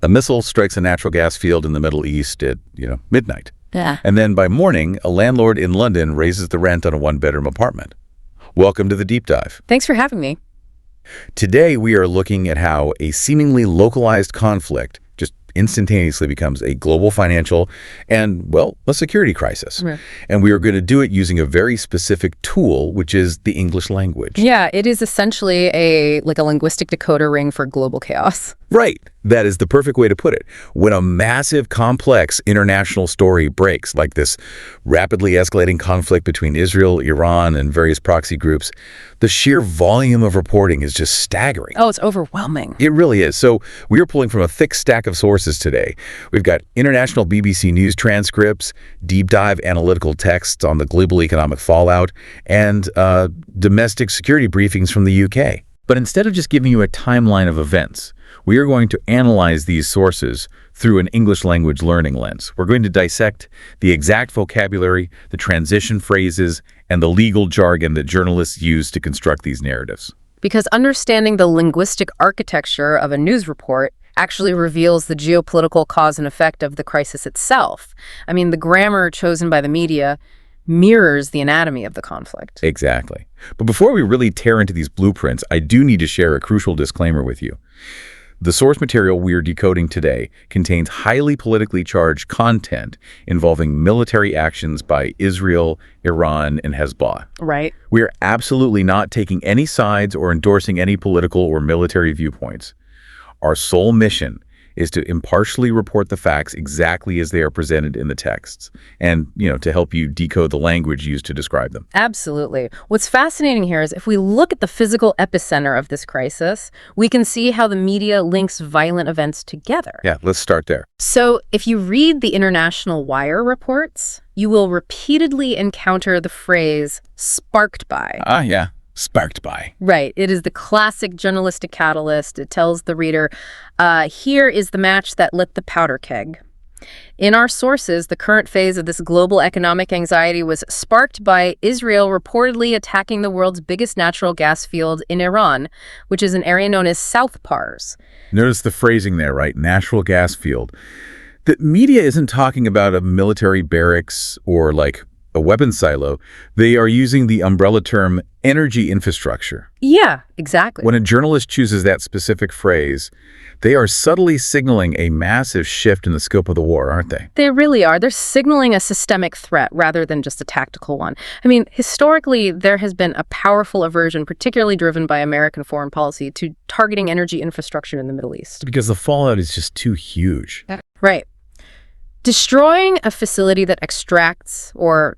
A missile strikes a natural gas field in the Middle East at, midnight. Yeah. And then by morning, a landlord in London raises the rent on a one-bedroom apartment. Welcome to the deep dive. Thanks for having me. Today, we are looking at how a seemingly localized conflict just instantaneously becomes a global financial and, well, a security crisis. Right. And we are going to do it using a very specific tool, which is the English language. Yeah, it is essentially a linguistic decoder ring for global chaos. Right. That is the perfect way to put it. When a massive, complex international story breaks, like this rapidly escalating conflict between Israel, Iran, and various proxy groups, the sheer volume of reporting is just staggering. Oh, it's overwhelming. It really is. So we are pulling from a thick stack of sources today. We've got international BBC News transcripts, deep dive analytical texts on the global economic fallout, and domestic security briefings from the UK. But instead of just giving you a timeline of events, we are going to analyze these sources through an English language learning lens. We're going to dissect the exact vocabulary, the transition phrases, and the legal jargon that journalists use to construct these narratives. Because understanding the linguistic architecture of a news report actually reveals the geopolitical cause and effect of the crisis itself. I mean, the grammar chosen by the media mirrors the anatomy of the conflict. Exactly. But before we really tear into these blueprints, I do need to share a crucial disclaimer with you. The source material we are decoding today contains highly politically charged content involving military actions by Israel, Iran, and Hezbollah. Right. We are absolutely not taking any sides or endorsing any political or military viewpoints. Our sole mission is to impartially report the facts exactly as they are presented in the texts and, to help you decode the language used to describe them. Absolutely. What's fascinating here is if we look at the physical epicenter of this crisis, we can see how the media links violent events together. Yeah, let's start there. So if you read the International Wire reports, you will repeatedly encounter the phrase sparked by. Yeah. Sparked by. Right. It is the classic journalistic catalyst. It tells the reader, here is the match that lit the powder keg. In our sources, the current phase of this global economic anxiety was sparked by Israel reportedly attacking the world's biggest natural gas field in Iran, which is an area known as South Pars. Notice the phrasing there, right? Natural gas field. The media isn't talking about a military barracks or a weapons silo. They are using the umbrella term energy infrastructure. Yeah, exactly. When a journalist chooses that specific phrase, they are subtly signaling a massive shift in the scope of the war, aren't they? They really are. They're signaling a systemic threat rather than just a tactical one. I mean, historically, there has been a powerful aversion, particularly driven by American foreign policy, to targeting energy infrastructure in the Middle East. Because the fallout is just too huge. Right. Destroying a facility that extracts or,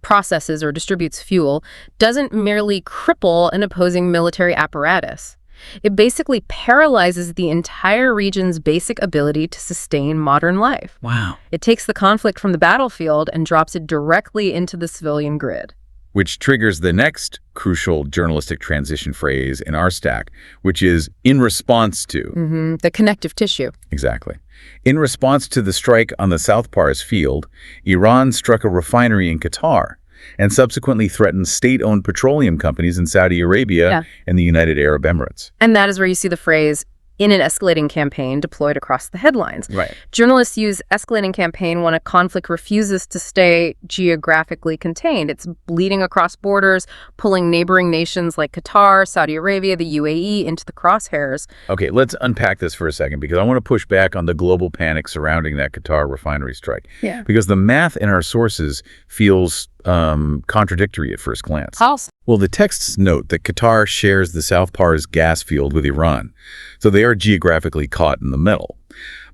processes or distributes fuel doesn't merely cripple an opposing military apparatus. It basically paralyzes the entire region's basic ability to sustain modern life. Wow. It takes the conflict from the battlefield and drops it directly into the civilian grid. Which triggers the next crucial journalistic transition phrase in our stack, which is in response to. The connective tissue. Exactly. In response to the strike on the South Pars field, Iran struck a refinery in Qatar and subsequently threatened state-owned petroleum companies in Saudi Arabia and the United Arab Emirates. And that is where you see the phrase, in an escalating campaign, deployed across the headlines. Right. Journalists use escalating campaign when a conflict refuses to stay geographically contained. It's bleeding across borders, pulling neighboring nations like Qatar, Saudi Arabia, the UAE into the crosshairs. Okay, let's unpack this for a second because I want to push back on the global panic surrounding that Qatar refinery strike. Yeah. Because the math in our sources feels contradictory at first glance. How? Well, the texts note that Qatar shares the South Pars gas field with Iran, so they are geographically caught in the middle.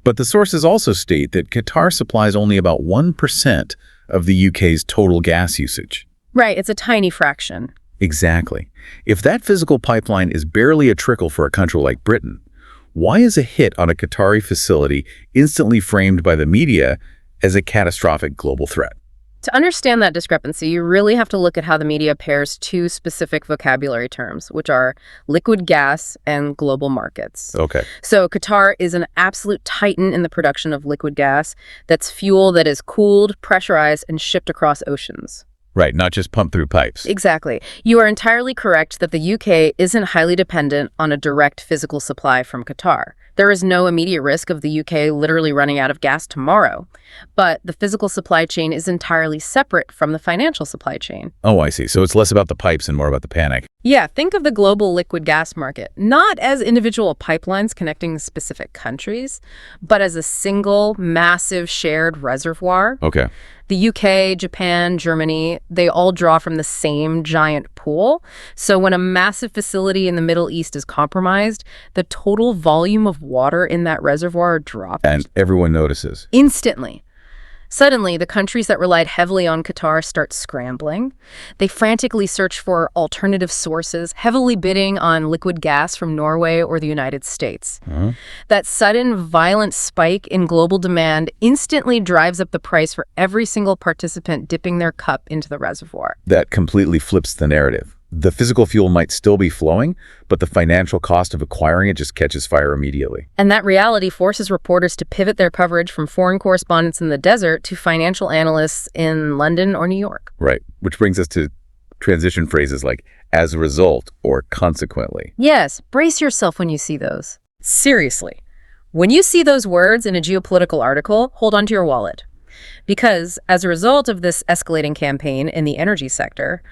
But the sources also state that Qatar supplies only about 1% of the UK's total gas usage. Right, it's a tiny fraction. Exactly. If that physical pipeline is barely a trickle for a country like Britain, why is a hit on a Qatari facility instantly framed by the media as a catastrophic global threat? To understand that discrepancy, you really have to look at how the media pairs two specific vocabulary terms, which are liquid gas and global markets. Okay. So Qatar is an absolute titan in the production of liquid gas. That's fuel that is cooled, pressurized, and shipped across oceans. Right, not just pumped through pipes. Exactly. You are entirely correct that the UK isn't highly dependent on a direct physical supply from Qatar. There is no immediate risk of the UK literally running out of gas tomorrow, but the physical supply chain is entirely separate from the financial supply chain. Oh, I see. So it's less about the pipes and more about the panic. Yeah, think of the global liquid gas market, not as individual pipelines connecting specific countries, but as a single, massive shared reservoir. Okay. The UK, Japan, Germany, they all draw from the same giant pool. So when a massive facility in the Middle East is compromised, the total volume of water in that reservoir drops. And everyone notices. Instantly. Suddenly, the countries that relied heavily on Qatar start scrambling. They frantically search for alternative sources, heavily bidding on liquid gas from Norway or the United States. That sudden, violent spike in global demand instantly drives up the price for every single participant dipping their cup into the reservoir. That completely flips the narrative. The physical fuel might still be flowing, but the financial cost of acquiring it just catches fire immediately. And that reality forces reporters to pivot their coverage from foreign correspondents in the desert to financial analysts in London or New York. Right, which brings us to transition phrases like as a result or consequently. Yes, brace yourself when you see those. Seriously, when you see those words in a geopolitical article, hold on to your wallet. Because as a result of this escalating campaign in the energy sector,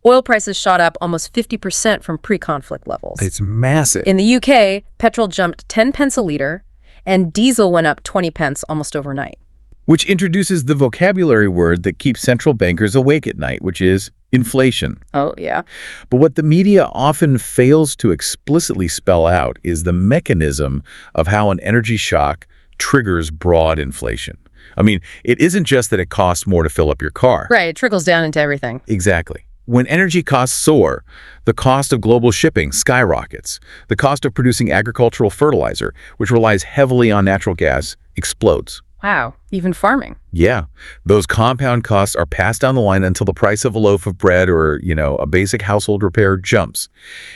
oil prices shot up almost 50% from pre-conflict levels. It's massive. In the UK, petrol jumped 10 pence a litre, and diesel went up 20 pence almost overnight. Which introduces the vocabulary word that keeps central bankers awake at night, which is inflation. Oh, yeah. But what the media often fails to explicitly spell out is the mechanism of how an energy shock triggers broad inflation. I mean, it isn't just that it costs more to fill up your car. Right, it trickles down into everything. Exactly. When energy costs soar, the cost of global shipping skyrockets. The cost of producing agricultural fertilizer, which relies heavily on natural gas, explodes. Wow, even farming. Yeah, those compound costs are passed down the line until the price of a loaf of bread or, a basic household repair jumps.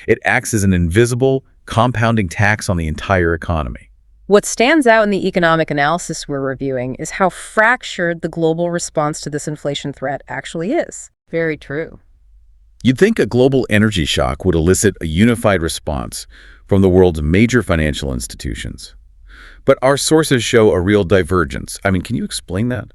It acts as an invisible, compounding tax on the entire economy. What stands out in the economic analysis we're reviewing is how fractured the global response to this inflation threat actually is. Very true. You'd think a global energy shock would elicit a unified response from the world's major financial institutions. But our sources show a real divergence. I mean, can you explain that?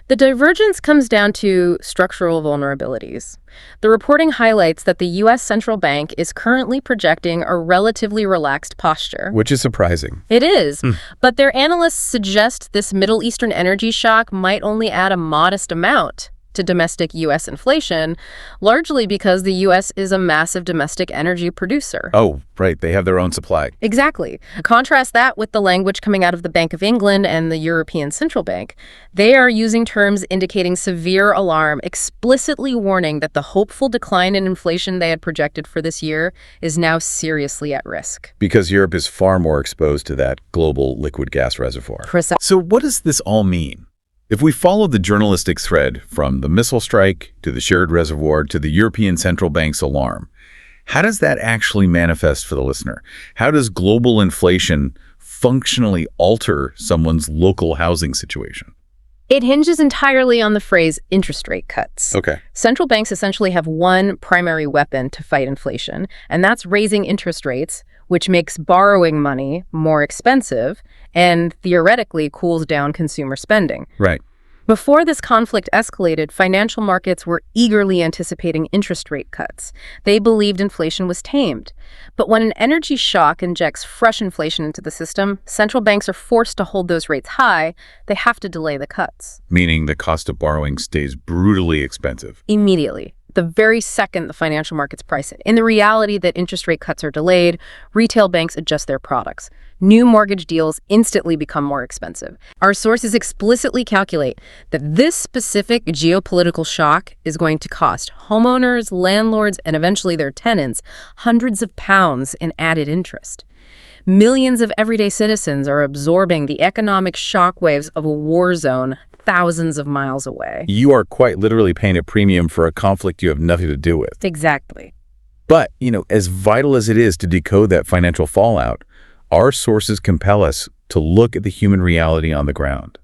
The divergence comes down to structural vulnerabilities. The reporting highlights that the U.S. Central Bank is currently projecting a relatively relaxed posture. Which is surprising. It is, but their analysts suggest this Middle Eastern energy shock might only add a modest amount to domestic U.S. inflation, largely because the U.S. is a massive domestic energy producer. Oh, right. They have their own supply. Exactly. Contrast that with the language coming out of the Bank of England and the European Central Bank. They are using terms indicating severe alarm, explicitly warning that the hopeful decline in inflation they had projected for this year is now seriously at risk. Because Europe is far more exposed to that global liquid gas reservoir. So what does this all mean? If we follow the journalistic thread from the missile strike to the shared reservoir to the European Central Bank's alarm, how does that actually manifest for the listener? How does global inflation functionally alter someone's local housing situation? It hinges entirely on the phrase interest rate cuts. Okay. Central banks essentially have one primary weapon to fight inflation, and that's raising interest rates, which makes borrowing money more expensive and theoretically cools down consumer spending. Right. Before this conflict escalated, financial markets were eagerly anticipating interest rate cuts. They believed inflation was tamed. But when an energy shock injects fresh inflation into the system, central banks are forced to hold those rates high. They have to delay the cuts. Meaning the cost of borrowing stays brutally expensive. Immediately. The very second the financial markets price it. In the reality that interest rate cuts are delayed, retail banks adjust their products. New mortgage deals instantly become more expensive. Our sources explicitly calculate that this specific geopolitical shock is going to cost homeowners, landlords, and eventually their tenants hundreds of pounds in added interest. Millions of everyday citizens are absorbing the economic shockwaves of a war zone thousands of miles away. You are quite literally paying a premium for a conflict you have nothing to do with. Exactly. But, as vital as it is to decode that financial fallout, our sources compel us to look at the human reality on the ground.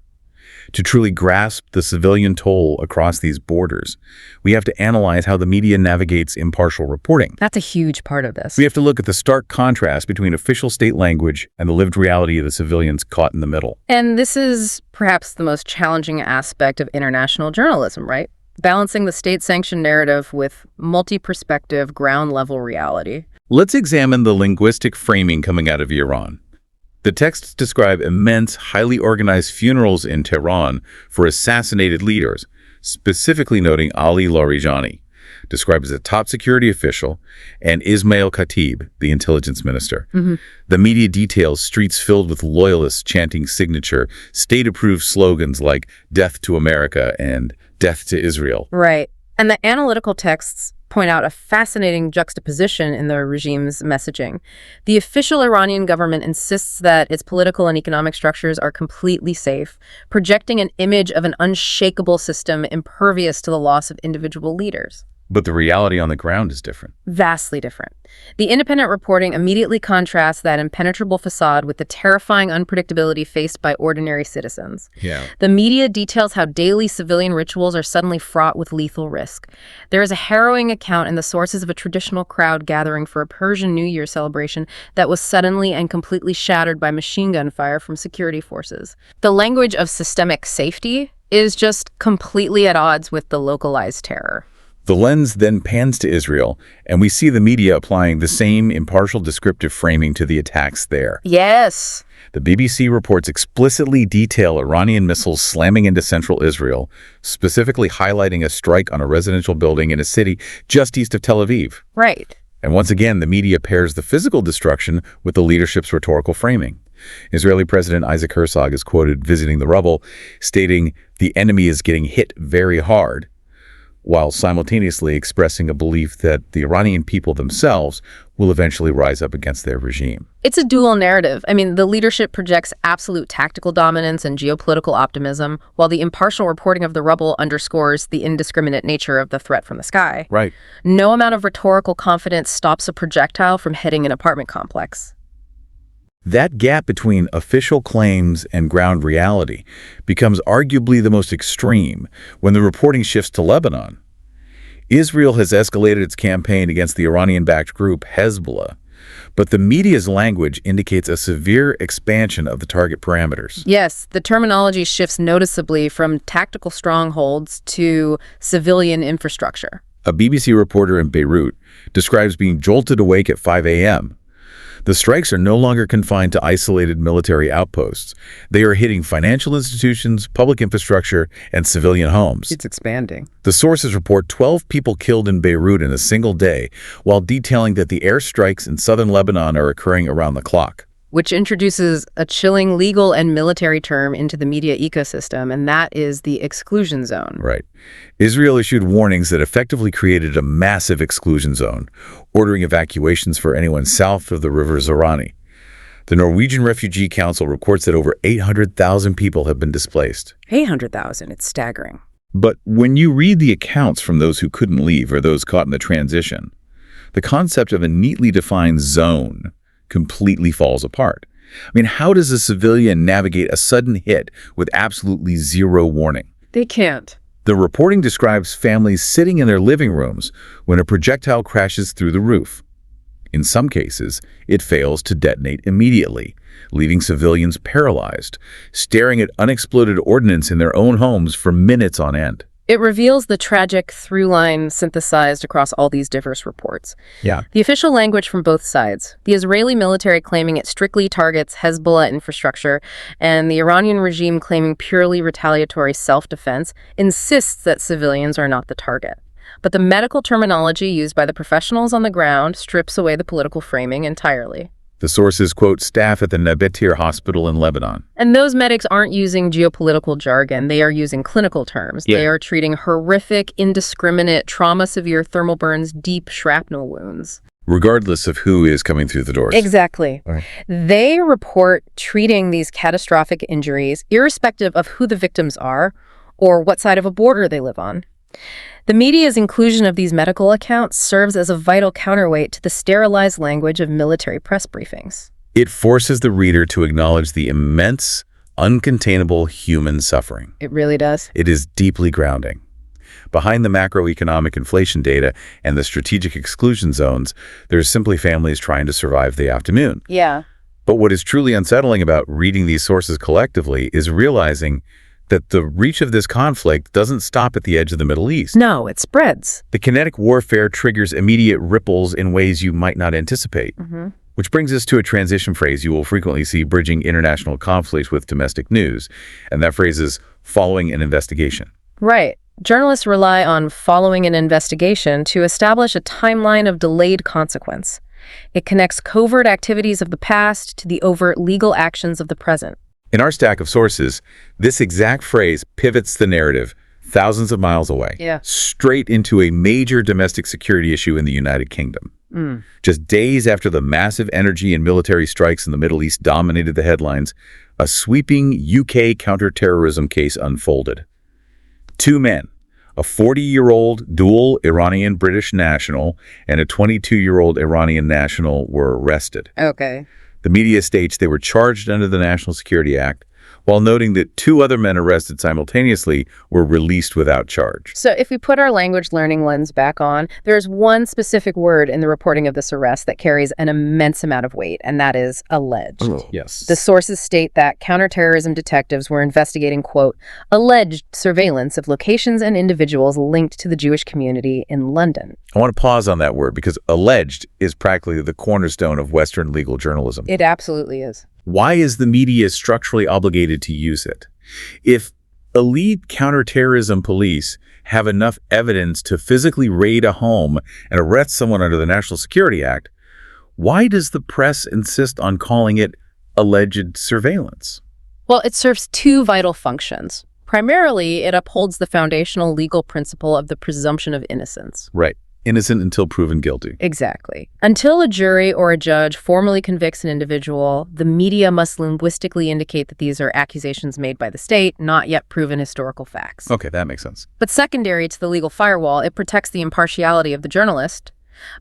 To truly grasp the civilian toll across these borders, we have to analyze how the media navigates impartial reporting. That's a huge part of this. We have to look at the stark contrast between official state language and the lived reality of the civilians caught in the middle. And this is perhaps the most challenging aspect of international journalism, right? Balancing the state-sanctioned narrative with multi-perspective, ground-level reality. Let's examine the linguistic framing coming out of Iran. The texts describe immense, highly organized funerals in Tehran for assassinated leaders, specifically noting Ali Larijani, described as a top security official, and Ismail Khatib, the intelligence minister. The media details streets filled with loyalists chanting signature, state-approved slogans like "Death to America" and "Death to Israel." Right. And the analytical texts point out a fascinating juxtaposition in the regime's messaging. The official Iranian government insists that its political and economic structures are completely safe, projecting an image of an unshakable system impervious to the loss of individual leaders. But the reality on the ground is different. Vastly different. The independent reporting immediately contrasts that impenetrable facade with the terrifying unpredictability faced by ordinary citizens. The media details how daily civilian rituals are suddenly fraught with lethal risk. There is a harrowing account in the sources of a traditional crowd gathering for a Persian New Year celebration that was suddenly and completely shattered by machine gun fire from security forces. The language of systemic safety is just completely at odds with the localized terror. The lens then pans to Israel, and we see the media applying the same impartial descriptive framing to the attacks there. Yes. The BBC reports explicitly detail Iranian missiles slamming into central Israel, specifically highlighting a strike on a residential building in a city just east of Tel Aviv. Right. And once again, the media pairs the physical destruction with the leadership's rhetorical framing. Israeli President Isaac Herzog is quoted visiting the rubble, stating, "The enemy is getting hit very hard," while simultaneously expressing a belief that the Iranian people themselves will eventually rise up against their regime. It's a dual narrative. I mean, the leadership projects absolute tactical dominance and geopolitical optimism, while the impartial reporting of the rubble underscores the indiscriminate nature of the threat from the sky. Right. No amount of rhetorical confidence stops a projectile from hitting an apartment complex. That gap between official claims and ground reality becomes arguably the most extreme when the reporting shifts to Lebanon. Israel has escalated its campaign against the Iranian-backed group Hezbollah, but the media's language indicates a severe expansion of the target parameters. Yes, the terminology shifts noticeably from tactical strongholds to civilian infrastructure. A BBC reporter in Beirut describes being jolted awake at 5 a.m. The strikes are no longer confined to isolated military outposts. They are hitting financial institutions, public infrastructure, and civilian homes. It's expanding. The sources report 12 people killed in Beirut in a single day, while detailing that the airstrikes in southern Lebanon are occurring around the clock. Which introduces a chilling legal and military term into the media ecosystem, and that is the exclusion zone. Right. Israel issued warnings that effectively created a massive exclusion zone, ordering evacuations for anyone south of the river Zorani. The Norwegian Refugee Council reports that over 800,000 people have been displaced. 800,000, it's staggering. But when you read the accounts from those who couldn't leave or those caught in the transition, the concept of a neatly defined zone completely falls apart. I mean, how does a civilian navigate a sudden hit with absolutely zero warning? They can't. The reporting describes families sitting in their living rooms when a projectile crashes through the roof. In some cases, it fails to detonate immediately, leaving civilians paralyzed, staring at unexploded ordnance in their own homes for minutes on end. It reveals the tragic through line synthesized across all these diverse reports. Yeah. The official language from both sides, the Israeli military claiming it strictly targets Hezbollah infrastructure, and the Iranian regime claiming purely retaliatory self-defense, insists that civilians are not the target. But the medical terminology used by the professionals on the ground strips away the political framing entirely. The sources quote staff at the Nabatir hospital in Lebanon. And those medics aren't using geopolitical jargon. They are using clinical terms. Yeah. They are treating horrific, indiscriminate, trauma-severe thermal burns, deep shrapnel wounds. Regardless of who is coming through the doors. Exactly. Right. They report treating these catastrophic injuries irrespective of who the victims are or what side of a border they live on. The media's inclusion of these medical accounts serves as a vital counterweight to the sterilized language of military press briefings. It forces the reader to acknowledge the immense, uncontainable human suffering. It really does. It is deeply grounding. Behind the macroeconomic inflation data and the strategic exclusion zones, there's simply families trying to survive the afternoon. Yeah. But what is truly unsettling about reading these sources collectively is realizing that the reach of this conflict doesn't stop at the edge of the Middle East. No, it spreads. The kinetic warfare triggers immediate ripples in ways you might not anticipate. Which brings us to a transition phrase you will frequently see bridging international conflicts with domestic news. And that phrase is following an investigation. Right. Journalists rely on following an investigation to establish a timeline of delayed consequence. It connects covert activities of the past to the overt legal actions of the present. In our stack of sources, this exact phrase pivots the narrative thousands of miles away, straight into a major domestic security issue in the United Kingdom. Just days after the massive energy and military strikes in the Middle East dominated the headlines, a sweeping UK counterterrorism case unfolded. 2 men, a 40-year-old dual Iranian-British national and a 22-year-old Iranian national, were arrested. Okay. The media states they were charged under the National Security Act, while noting that 2 other men arrested simultaneously were released without charge. So if we put our language learning lens back on, there's one specific word in the reporting of this arrest that carries an immense amount of weight, and that is alleged. Yes. The sources state that counterterrorism detectives were investigating, quote, alleged surveillance of locations and individuals linked to the Jewish community in London. I want to pause on that word because alleged is practically the cornerstone of Western legal journalism. It absolutely is. Why is the media structurally obligated to use it? If elite counterterrorism police have enough evidence to physically raid a home and arrest someone under the National Security Act, why does the press insist on calling it alleged surveillance? Well, it serves 2 vital functions. Primarily, it upholds the foundational legal principle of the presumption of innocence. Right. Innocent until proven guilty. Exactly. Until a jury or a judge formally convicts an individual, the media must linguistically indicate that these are accusations made by the state, not yet proven historical facts. Okay, that makes sense. But secondary to the legal firewall, it protects the impartiality of the journalist.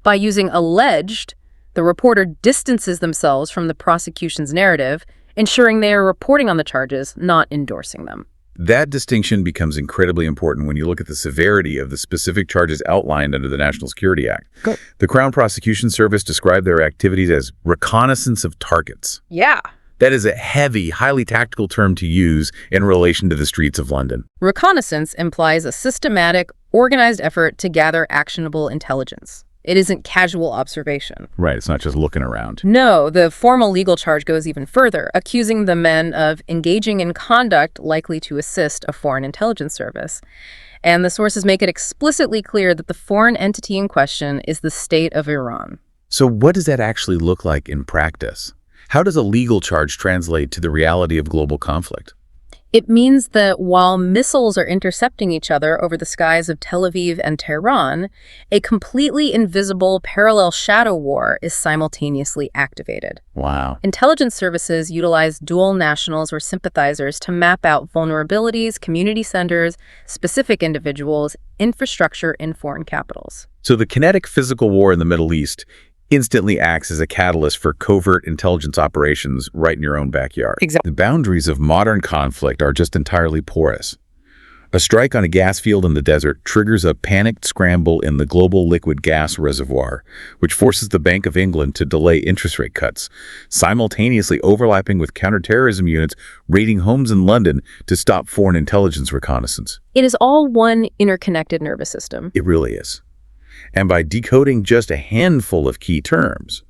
By using alleged, the reporter distances themselves from the prosecution's narrative, ensuring they are reporting on the charges, not endorsing them. That distinction becomes incredibly important when you look at the severity of the specific charges outlined under the National Security Act. Good. The Crown Prosecution Service described their activities as reconnaissance of targets. Yeah. That is a heavy, highly tactical term to use in relation to the streets of London. Reconnaissance implies a systematic, organized effort to gather actionable intelligence. It isn't casual observation. Right, it's not just looking around. No, the formal legal charge goes even further, accusing the men of engaging in conduct likely to assist a foreign intelligence service. And the sources make it explicitly clear that the foreign entity in question is the state of Iran. So what does that actually look like in practice? How does a legal charge translate to the reality of global conflict? It means that while missiles are intercepting each other over the skies of Tel Aviv and Tehran, a completely invisible parallel shadow war is simultaneously activated. Wow. Intelligence services utilize dual nationals or sympathizers to map out vulnerabilities, community centers, specific individuals, infrastructure in foreign capitals. So the kinetic physical war in the Middle East instantly acts as a catalyst for covert intelligence operations right in your own backyard. Exactly. The boundaries of modern conflict are just entirely porous. A strike on a gas field in the desert triggers a panicked scramble in the global liquid gas reservoir, which forces the Bank of England to delay interest rate cuts, simultaneously overlapping with counterterrorism units raiding homes in London to stop foreign intelligence reconnaissance. It is all one interconnected nervous system. It really is. And by decoding just a handful of key terms,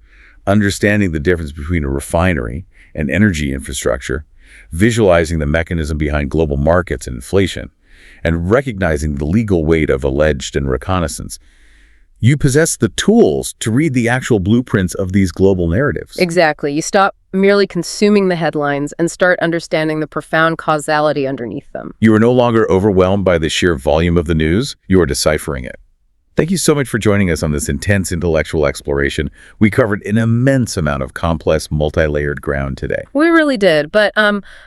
understanding the difference between a refinery and energy infrastructure, visualizing the mechanism behind global markets and inflation, and recognizing the legal weight of alleged and reconnaissance, you possess the tools to read the actual blueprints of these global narratives. Exactly. You stop merely consuming the headlines and start understanding the profound causality underneath them. You are no longer overwhelmed by the sheer volume of the news. You are deciphering it. Thank you so much for joining us on this intense intellectual exploration. We covered an immense amount of complex, multi-layered ground today. We really did. But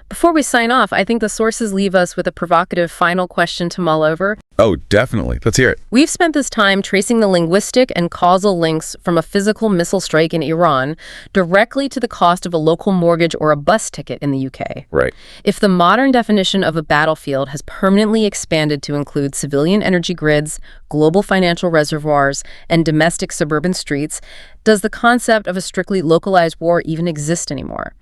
before we sign off, I think the sources leave us with a provocative final question to mull over. Oh, definitely. Let's hear it. We've spent this time tracing the linguistic and causal links from a physical missile strike in Iran directly to the cost of a local mortgage or a bus ticket in the UK. Right. If the modern definition of a battlefield has permanently expanded to include civilian energy grids, global financial reservoirs, and domestic suburban streets, does the concept of a strictly localized war even exist anymore?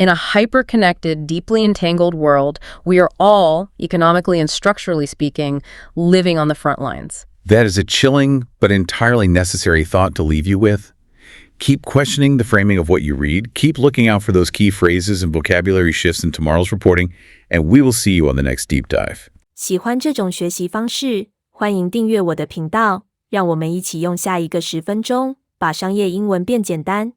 In a hyper-connected, deeply entangled world, we are all, economically and structurally speaking, living on the front lines. That is a chilling but entirely necessary thought to leave you with. Keep questioning the framing of what you read. Keep looking out for those key phrases and vocabulary shifts in tomorrow's reporting, and we will see you on the next deep dive. 喜欢这种学习方式，欢迎订阅我的频道，让我们一起用下一个10分钟，把商业英文变简单。